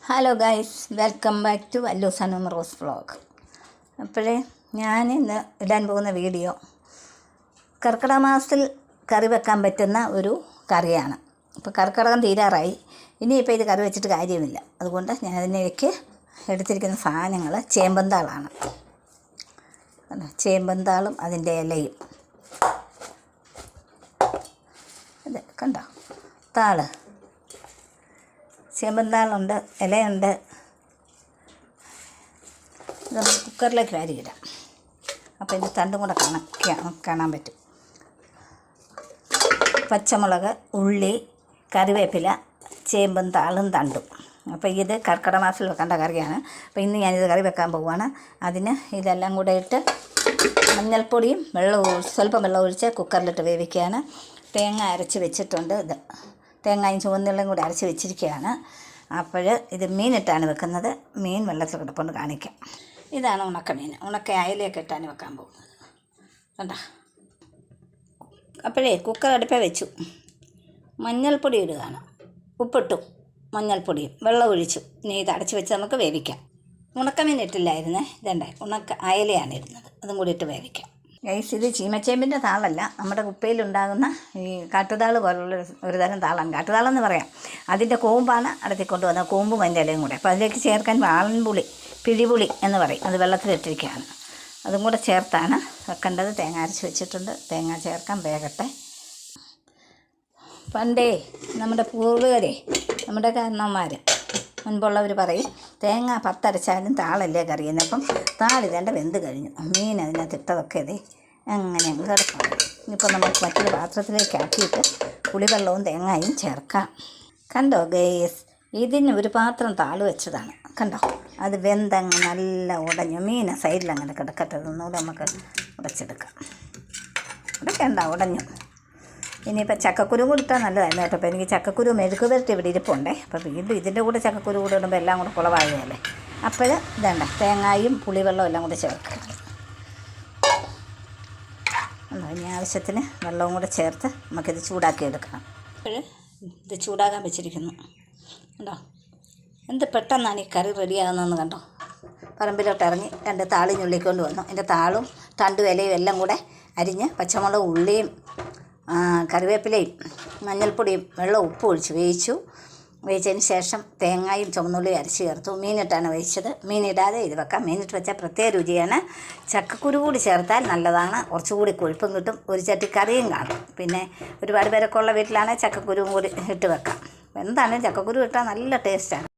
Hello guys, welcome back to അല്ലൂസ് and Rose vlog. അപ്പോഴേ ഞാൻ ഇന്ന് ഇടാൻ പോകുന്ന വീഡിയോ കർക്കിടക മാസത്തിൽ കറി വെക്കാൻ പറ്റുന്ന ഒരു കറിയാണ്. ഇപ്പോൾ കർക്കിടകം തീരാറായി, ഇനിയിപ്പോൾ ഇത് കറി വെച്ചിട്ട് കാര്യമില്ല. അതുകൊണ്ട് ഞാൻ അതിലേക്ക് എടുത്തിരിക്കുന്ന സാധനങ്ങൾ ചേമ്പന്താളാണ്. ചേമ്പന്താളും അതിൻ്റെ ഇലയും, ഇത് കണ്ടോ, താള്, ചേമ്പന്താളുണ്ട്, ഇലയുണ്ട്. ഇത് നമുക്ക് കുക്കറിലേക്ക് വാരിയിടാം. അപ്പോൾ ഇത് തണ്ടും കൂടെ കാണാൻ പറ്റും. പച്ചമുളക്, ഉള്ളി, കറിവേപ്പില, ചേമ്പും താളും തണ്ടും. അപ്പോൾ ഇത് കർക്കിടക മാസത്തിൽ വെക്കേണ്ട കറിയാണ്. അപ്പോൾ ഇന്ന് ഞാനിത് കറി വെക്കാൻ പോവുകയാണ്. അതിന് ഇതെല്ലാം കൂടെ ഇട്ട് മഞ്ഞൾപ്പൊടിയും സ്വല്പം വെള്ളം ഒഴിച്ച് കുക്കറിലിട്ട് വേവിക്കുകയാണ്. തേങ്ങ അരച്ച് വെച്ചിട്ടുണ്ട്. ഇത് തേങ്ങയും ചുവന്നുള്ളിയും കൂടി അരച്ച് വെച്ചിരിക്കുകയാണ്. അപ്പോൾ ഇത് മീനിട്ടാണ് വെക്കുന്നത്. മീൻ വെള്ളത്തിൽ കിടപ്പുണ്ട്, കാണിക്കാം. ഇതാണ് ഉണക്കമീൻ. ഉണക്ക അയലയൊക്കെ ഇട്ടാണ് വെക്കാൻ പോകുന്നത്. കണ്ടോ. അപ്പോഴേ കുക്കർ അടുപ്പേ വെച്ചു. മഞ്ഞൾപ്പൊടി ഇടുകയാണ്. ഉപ്പിട്ടു, മഞ്ഞൾപ്പൊടിയും വെള്ളം ഒഴിച്ചു. ഇനി ഇത് അടച്ച് വെച്ച് നമുക്ക് വേവിക്കാം. ഉണക്കമീൻ ഇട്ടില്ലായിരുന്നേ, ഇതണ്ടേ ഉണക്ക അയലയാണ് ഇടുന്നത്. അതും കൂടി ഇട്ട് വേവിക്കാം. ഗൈസ്, ഇത് ചീമച്ചേമ്പിൻ്റെ താളല്ല, നമ്മുടെ കുപ്പയിലുണ്ടാകുന്ന ഈ കാട്ടുതാൾ പോലുള്ള ഒരു തരം താളാണ്. കാട്ടുതാളെന്ന് പറയാം. അതിൻ്റെ കോമ്പാണ് അടുത്തിക്കൊണ്ട് വന്നത്, കോമ്പും അതിൻ്റെ ഇലയും കൂടെ. അപ്പോൾ അതിലേക്ക് ചേർക്കാൻ വാളൻപുളി, പിഴിപുളി എന്ന് പറയും. അത് വെള്ളത്തിലിട്ടിരിക്കുകയാണ്. അതും കൂടെ ചേർത്താണ് വെക്കേണ്ടത്. തേങ്ങ അരച്ച് വെച്ചിട്ടുണ്ട്. തേങ്ങ ചേർക്കാൻ വേകട്ടെ. പണ്ടേ നമ്മുടെ പൂർവികരെ, നമ്മുടെ കാരണവന്മാർ മുൻപുള്ളവർ പറയും, തേങ്ങ 10 അരച്ചാലും താളല്ലേ കറിയുന്നത്. അപ്പം താളിതേണ്ട വെന്ത് കഴിഞ്ഞു. മീൻ അതിനകത്ത് ഇട്ടതൊക്കെ ഇതേ അങ്ങനെ കിടക്കണം. ഇനിയിപ്പോൾ നമുക്ക് മറ്റൊരു പാത്രത്തിലേക്ക് ആക്കിയിട്ട് പുളിവെള്ളവും തേങ്ങയും ചേർക്കാം. കണ്ടോ ഗേസ്, ഇതിന് ഒരു പാത്രം താള് വെച്ചതാണ്. കണ്ടോ, അത് വെന്തങ്ങ് നല്ല ഉടഞ്ഞു. മീൻ സൈഡിലങ്ങനെ കിടക്കട്ടെ. ഒന്നുകൂടെ നമുക്ക് ഉടച്ചെടുക്കാം. ഉടയ്ക്കണ്ട, ഉടഞ്ഞു. ഇനിയിപ്പോൾ ചക്കക്കുരു കൂടി ഇട്ടാൽ നല്ലതായിരുന്നു കേട്ടോ. അപ്പോൾ എനിക്ക് ചക്കക്കുരു മെഴുക്ക് പുരട്ടി ഇവിടെ ഇരിപ്പുണ്ടേ. അപ്പോൾ വീണ്ടും ഇതിൻ്റെ കൂടെ ചക്കക്കുരു കൂടെ ഇടുമ്പോൾ എല്ലാം കൂടെ കുളവാകുകയല്ലേ. അപ്പോൾ ഇതണ്ട തേങ്ങയും പുളിവെള്ളവും എല്ലാം കൂടെ ചേർക്കുക. ഇനി ആവശ്യത്തിന് വെള്ളവും കൂടെ ചേർത്ത് നമുക്കിത് ചൂടാക്കി എടുക്കണം. അപ്പോൾ ഇത് ചൂടാകാൻ വെച്ചിരിക്കുന്നു. കണ്ടോ, എന്ത് പെട്ടെന്നാണ് ഈ കറി റെഡിയാകുന്നതെന്ന് കണ്ടോ. പറമ്പിലോട്ട് ഇറങ്ങി 2 താളി ഞുള്ളിക്കൊണ്ട് വന്നു. അതിൻ്റെ താളും തണ്ടും ഇലയും എല്ലാം കൂടെ അരിഞ്ഞ് പച്ചമുളക്, ഉള്ളിയും കറിവേപ്പിലയും മഞ്ഞൾപ്പൊടിയും വെള്ളം ഉപ്പ് ഒഴിച്ച് വേവിച്ചു. വേവിച്ചതിന് ശേഷം തേങ്ങയും ചുവന്നുള്ളിയും അരച്ച് ചേർത്തു. മീനിട്ടാണ് വേവിച്ചത്. മീനിടാതെ ഇത് വെക്കാം. മീനിട്ട് വെച്ചാൽ പ്രത്യേക രുചിയാണ്. ചക്കക്കുരു കൂടി ചേർത്താൽ നല്ലതാണ്. കുറച്ചുകൂടി കൊഴുപ്പും കിട്ടും. ഒരു ചട്ടി കറിയും കാണും. പിന്നെ ഒരുപാട് പേരൊക്കെ ഉള്ള വീട്ടിലാണെങ്കിൽ ചക്കക്കുരുവും കൂടി ഇട്ട് വെക്കാം. എന്താണെങ്കിലും ചക്കക്കുരു ഇട്ടാൽ നല്ല ടേസ്റ്റാണ്.